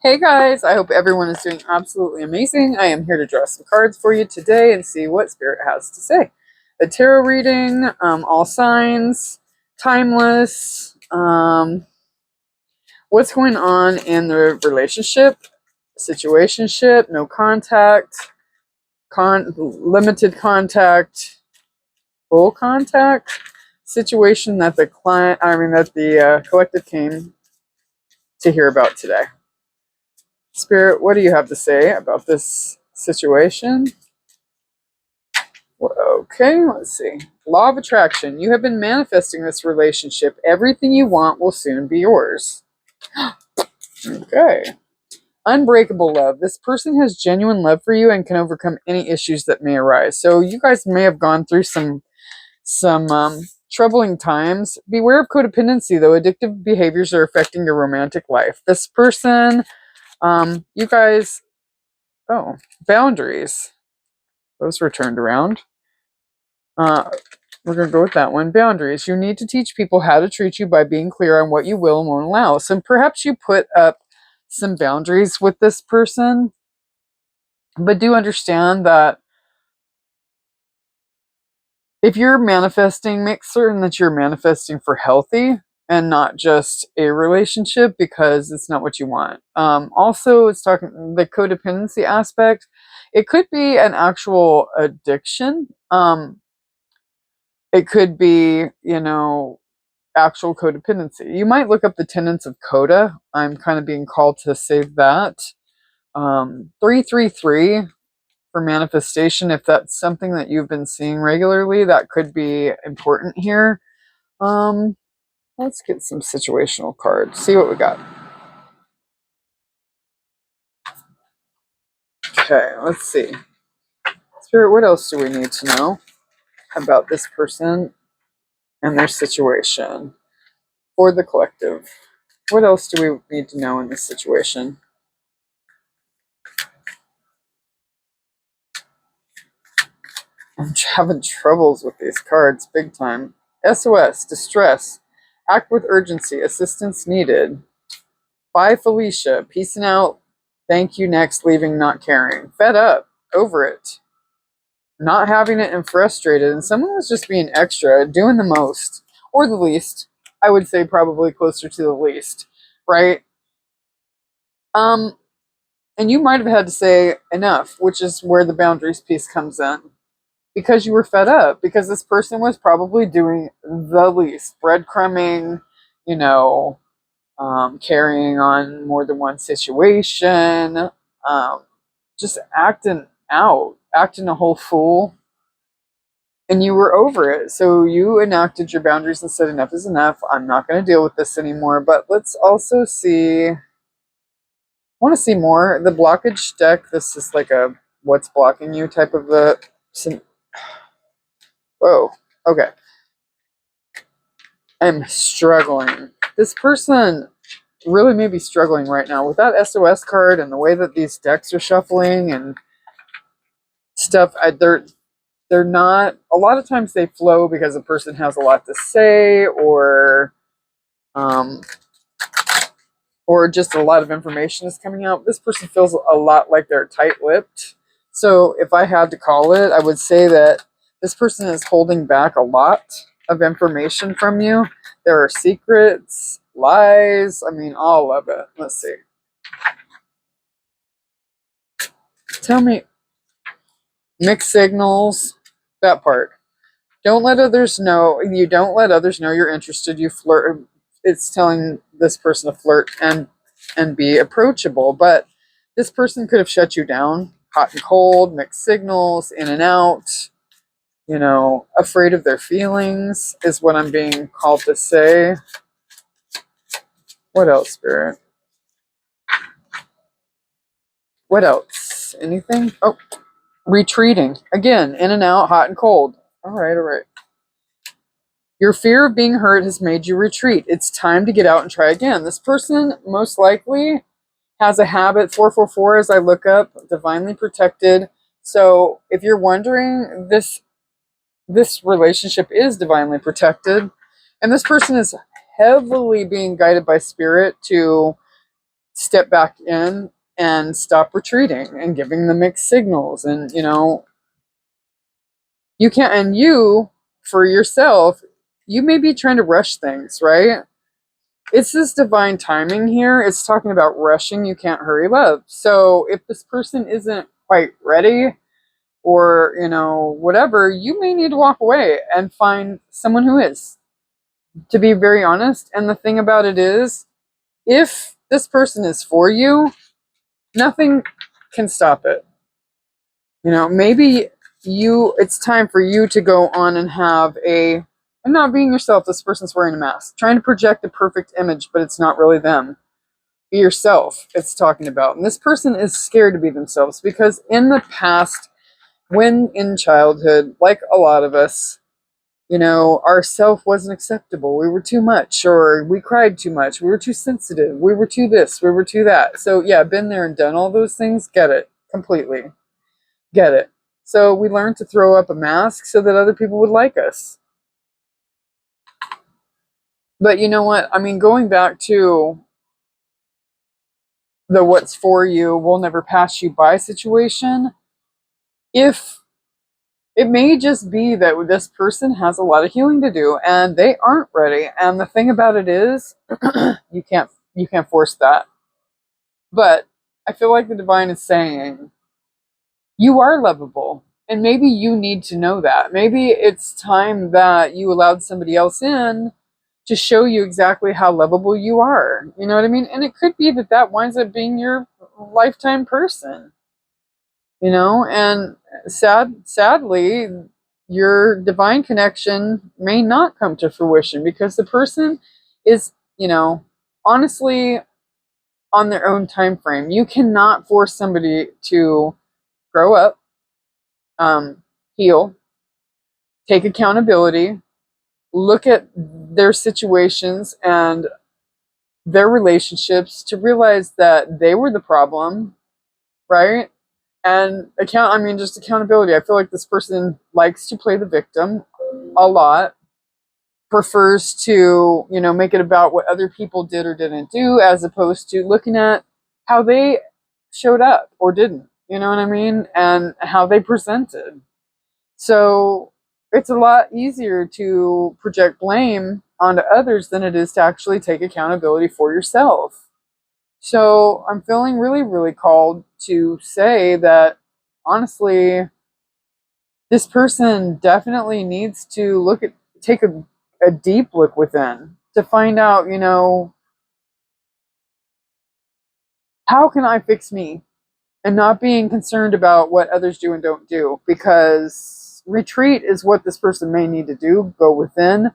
Hey guys, I hope everyone is doing absolutely amazing. I am here to draw some cards for you today and see what Spirit has to say. A tarot reading, all signs, timeless, what's going on in the relationship, situationship, no contact, limited contact, full contact, situation that the collective came to hear about today. Spirit, what do you have to say about this situation? Okay, let's see. Law of attraction. You have been manifesting this relationship. Everything you want will soon be yours. Okay. Unbreakable love. This person has genuine love for you and can overcome any issues that may arise. So you guys may have gone through some troubling times. Beware of codependency, though. Addictive behaviors are affecting your romantic life. This person, you guys, boundaries. Those were turned around. We're going to go with that one. Boundaries. You need to teach people how to treat you by being clear on what you will and won't allow. So perhaps you put up some boundaries with this person, but do understand that if you're manifesting, make certain that you're manifesting for healthy and not just a relationship because it's not what you want. Also, it's talking the codependency aspect. It could be an actual addiction. It could be, actual codependency. You might look up the tenets of coda. I'm kind of being called to say that. 333 for manifestation. If that's something that you've been seeing regularly, that could be important here. Let's get some situational cards. See what we got. Okay, let's see. Spirit, what else do we need to know about this person and their situation for the collective? What else do we need to know in this situation? I'm having troubles with these cards big time. SOS, distress, act with urgency, assistance needed. Bye, Felicia, peacing out, thank you, next, leaving, not caring. Fed up, over it, not having it and frustrated. And someone was just being extra, doing the most, or the least. I would say probably closer to the least, right? And you might have had to say enough, which is where the boundaries piece comes in. Because you were fed up, because this person was probably doing the least, breadcrumbing, you know, carrying on more than one situation, just acting out, acting a whole fool, and you were over it. So you enacted your boundaries and said, enough is enough. I'm not going to deal with this anymore. But let's also see, I want to see more. The blockage deck, this is like a what's blocking you type of the. Whoa, okay. I'm struggling. This person really may be struggling right now with that SOS card and the way that these decks are shuffling and stuff. They're not. A lot of times they flow because a person has a lot to say, um, or just a lot of information is coming out. This person feels a lot like they're tight-lipped. So if I had to call it, I would say that this person is holding back a lot of information from you. There are secrets, lies, I mean, all of it. Let's see. Tell me, mixed signals, that part. Don't let others know. You don't let others know you're interested. You flirt. It's telling this person to flirt and be approachable. But this person could have shut you down. Hot and cold, mixed signals, in and out. Afraid of their feelings is what I'm being called to say. What else, Spirit? What else? Anything? Oh, retreating. Again, in and out, hot and cold. All right, all right. Your fear of being hurt has made you retreat. It's time to get out and try again. This person most likely has a habit, 444 as I look up, divinely protected. So if you're wondering, this relationship is divinely protected. And this person is heavily being guided by spirit to step back in and stop retreating and giving the mixed signals. And, you can't, and you, for yourself, you may be trying to rush things, right? It's this divine timing here. It's talking about rushing. You can't hurry love. So if this person isn't quite ready, or, whatever, you may need to walk away and find someone who is, to be very honest. And the thing about it is, if this person is for you, nothing can stop it. Maybe it's time for you to go on and and not being yourself. This person's wearing a mask, trying to project a perfect image, but it's not really them. Be yourself, it's talking about. And this person is scared to be themselves because in the past, when in childhood, like a lot of us, our self wasn't acceptable. We were too much, or we cried too much. We were too sensitive. We were too this. We were too that. So yeah, been there and done all those things. Get it completely. Get it. So we learned to throw up a mask so that other people would like us. But you know what? I mean, going back to the what's for you will never pass you by situation, if it may just be that this person has a lot of healing to do and they aren't ready. And the thing about it is, you can't force that. But I feel like the divine is saying, you are lovable. And maybe you need to know that. Maybe it's time that you allowed somebody else in to show you exactly how lovable you are. You know what I mean? And it could be that winds up being your lifetime person. And sadly, your divine connection may not come to fruition because the person is, honestly on their own time frame. You cannot force somebody to grow up, heal, take accountability, look at their situations and their relationships to realize that they were the problem, right? And just accountability. I feel like this person likes to play the victim a lot, prefers to, make it about what other people did or didn't do, as opposed to looking at how they showed up or didn't, you know what I mean? And how they presented. So it's a lot easier to project blame onto others than it is to actually take accountability for yourself. So I'm feeling really, really called to say that, honestly, this person definitely needs to take a deep look within to find out, how can I fix me? And not being concerned about what others do and don't do, because retreat is what this person may need to do. Go within,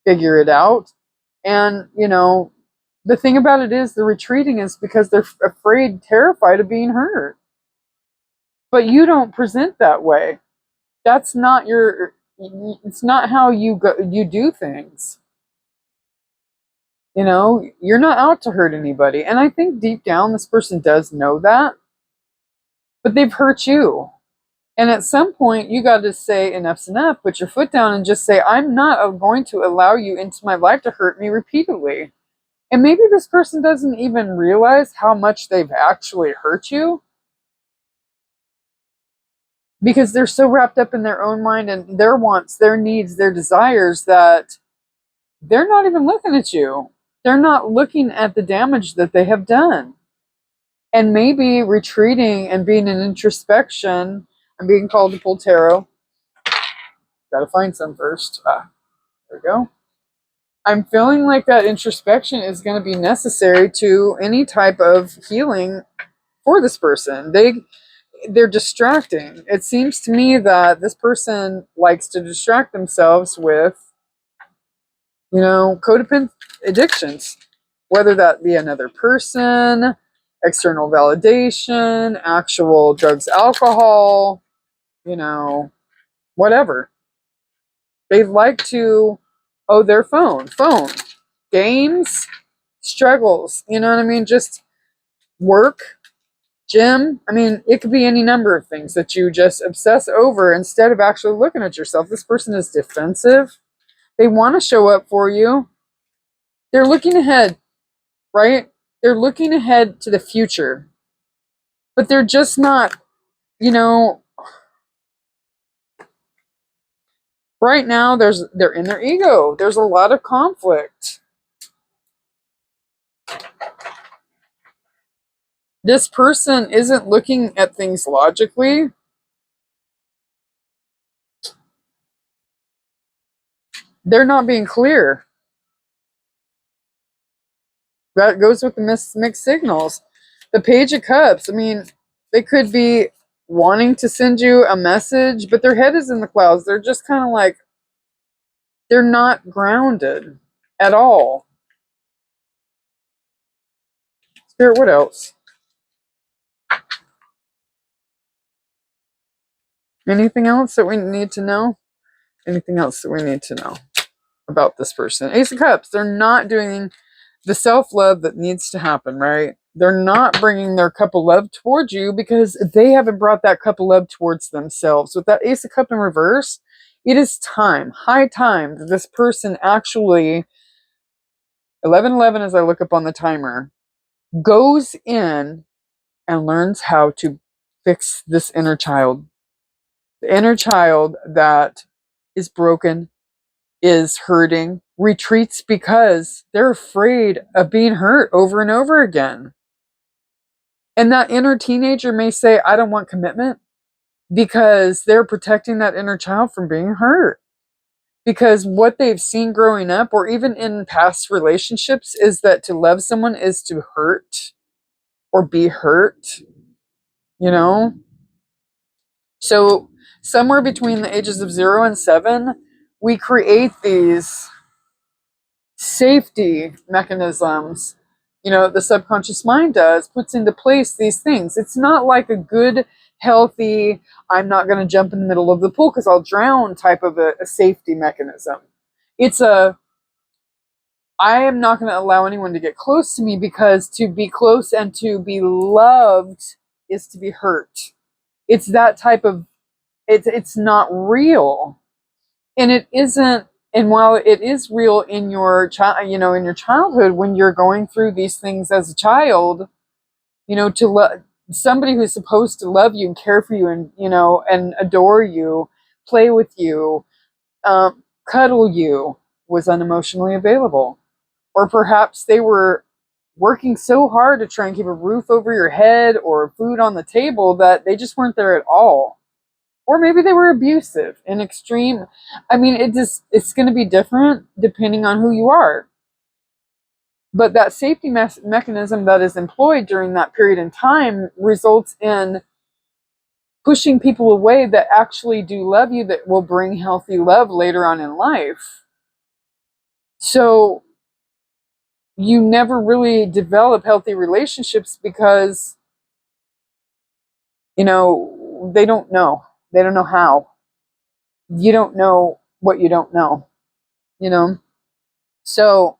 figure it out. And, the thing about it is the retreating is because they're afraid, terrified of being hurt. But you don't present that way. That's not it's not how you do things. You're not out to hurt anybody. And I think deep down this person does know that, but they've hurt you. And at some point you got to say enough's enough, put your foot down and just say, I'm not going to allow you into my life to hurt me repeatedly. And maybe this person doesn't even realize how much they've actually hurt you because they're so wrapped up in their own mind and their wants, their needs, their desires that they're not even looking at you. They're not looking at the damage that they have done. And maybe retreating and being in introspection. I'm being called to pull tarot. Gotta find some first. There we go. I'm feeling like that introspection is going to be necessary to any type of healing for this person. They're distracting. It seems to me that this person likes to distract themselves with, codependent addictions, whether that be another person, external validation, actual drugs, alcohol, whatever. They like to, their phone, games, struggles, you know what I mean? Just work, gym. I mean, it could be any number of things that you just obsess over instead of actually looking at yourself. This person is defensive. They want to show up for you. They're looking ahead, right? They're looking ahead to the future, but they're just not, you know, right now they're in their ego. There's a lot of conflict. This person isn't looking at things logically. They're not being clear. That goes with the mixed signals. The Page of Cups, I mean, they could be wanting to send you a message, but their head is in the clouds. They're just kind of like, they're not grounded at all. Spirit, what else? Anything else that we need to know? Anything else that we need to know about this person? Ace of Cups, they're not doing the self-love that needs to happen, right? They're not bringing their cup of love towards you because they haven't brought that cup of love towards themselves. With that Ace of Cup in reverse, it is time, high time, that this person actually, 11:11 as I look up on the timer, goes in and learns how to fix this inner child. The inner child that is broken, is hurting, retreats because they're afraid of being hurt over and over again. And that inner teenager may say, I don't want commitment, because they're protecting that inner child from being hurt. Because what they've seen growing up, or even in past relationships, is that to love someone is to hurt or be hurt, you know? So, somewhere between the ages of 0 and 7, we create these safety mechanisms. You know, the subconscious mind puts into place these things. It's not like a good, healthy, I'm not going to jump in the middle of the pool because I'll drown type of a safety mechanism. It's I am not going to allow anyone to get close to me, because to be close and to be loved is to be hurt. It's that type of, it's not real. And it isn't. And while it is real in your child, you know, in your childhood, when you're going through these things as a child, you know, to love somebody who's supposed to love you and care for you, and, you know, and adore you, play with you, cuddle you, was unemotionally available. Or perhaps they were working so hard to try and keep a roof over your head or food on the table that they just weren't there at all. Or maybe they were abusive in extreme. I mean, it's going to be different depending on who you are. But that safety mechanism that is employed during that period in time results in pushing people away that actually do love you, that will bring healthy love later on in life. So you never really develop healthy relationships because, you know, they don't know. They don't know how. You don't know what you don't know, you know? So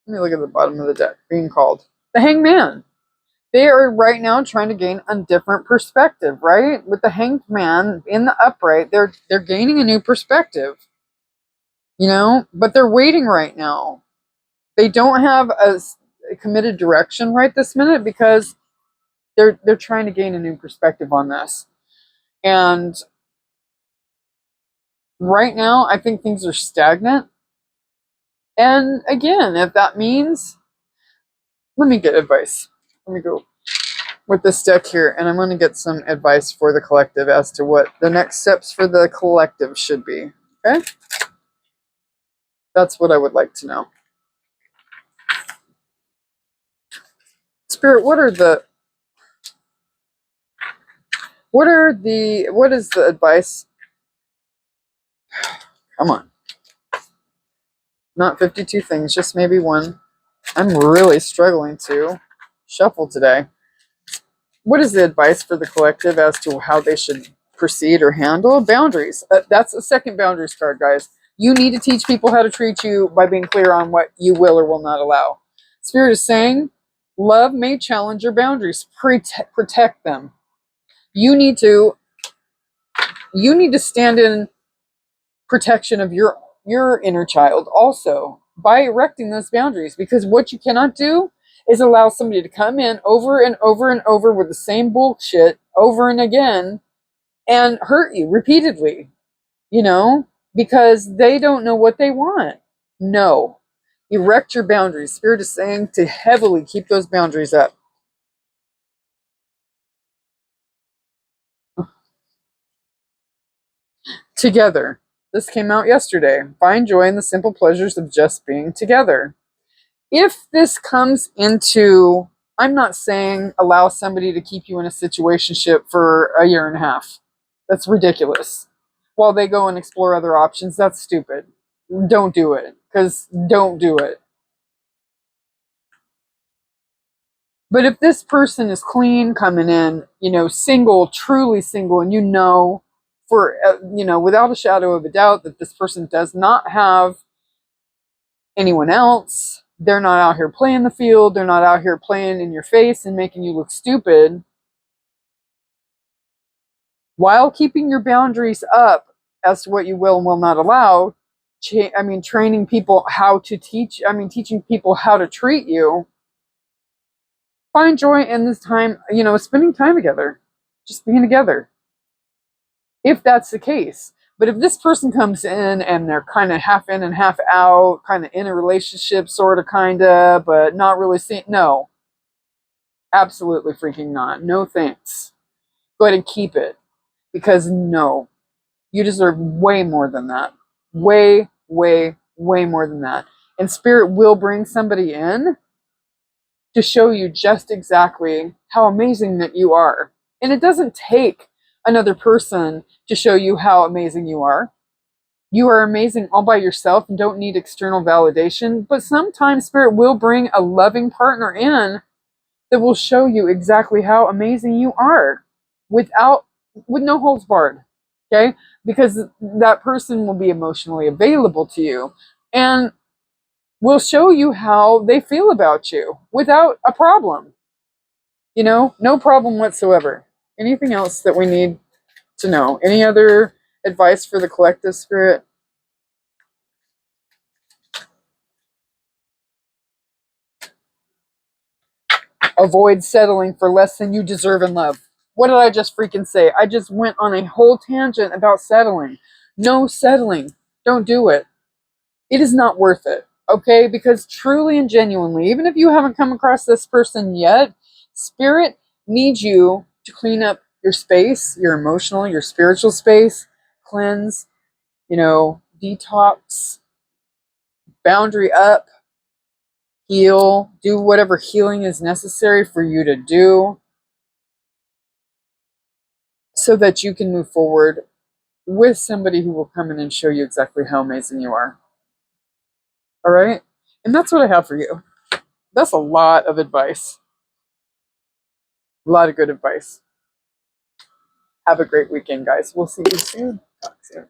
let me look at the bottom of the deck. Being called the Hangman. They are right now trying to gain a different perspective, right? With the Hanged Man in the upright, they're gaining a new perspective, you know. But they're waiting right now. They don't have a committed direction right this minute, because they're trying to gain a new perspective on this. And right now, I think things are stagnant. And again, if that means, let me get advice. Let me go with this deck here, and I'm going to get some advice for the collective as to what the next steps for the collective should be. Okay? That's what I would like to know. Spirit, what is the advice? Come on. Not 52 things, just maybe one. I'm really struggling to shuffle today. What is the advice for the collective as to how they should proceed or handle boundaries? That's the second boundaries card, guys. You need to teach people how to treat you by being clear on what you will or will not allow. Spirit is saying, love may challenge your boundaries. Protect them. You need to stand in protection of your inner child also by erecting those boundaries, because what you cannot do is allow somebody to come in over and over and over with the same bullshit over and again and hurt you repeatedly, you know, because they don't know what they want. No. Erect your boundaries. Spirit is saying to heavily keep those boundaries up. Together. This came out yesterday. Find joy in the simple pleasures of just being together. If this comes into, I'm not saying allow somebody to keep you in a situationship for a year and a half. That's ridiculous. While they go and explore other options, that's stupid. Don't do it. Because don't do it. But if this person is clean coming in, you know, single, truly single, and you know, for, you know, without a shadow of a doubt that this person does not have anyone else, they're not out here playing the field, they're not out here playing in your face and making you look stupid, while keeping your boundaries up as to what you will and will not allow, training people how to teaching people how to treat you. Find joy in this time, you know, spending time together, just being together. If that's the case. But if this person comes in and they're kind of half in and half out, kind of in a relationship, sort of, kind of, but not really seeing, no, absolutely freaking not. No thanks. Go ahead and keep it. Because no, you deserve way more than that. Way, way, way more than that. And Spirit will bring somebody in to show you just exactly how amazing that you are. And it doesn't take another person to show you how amazing you are. You are amazing all by yourself and don't need external validation. But sometimes Spirit will bring a loving partner in that will show you exactly how amazing you are with no holds barred. Okay? Because that person will be emotionally available to you and will show you how they feel about you without a problem. You know, no problem whatsoever. Anything else that we need to know? Any other advice for the collective, Spirit? Avoid settling for less than you deserve in love. What did I just freaking say? I just went on a whole tangent about settling. No settling. Don't do it. It is not worth it. Okay? Because truly and genuinely, even if you haven't come across this person yet, Spirit needs you to clean up your space, your emotional, your spiritual space, cleanse, you know, detox, boundary up, heal, do whatever healing is necessary for you to do so that you can move forward with somebody who will come in and show you exactly how amazing you are. All right? And that's what I have for you. That's a lot of advice. A lot of good advice. Have a great weekend, guys. We'll see you soon. Talk soon.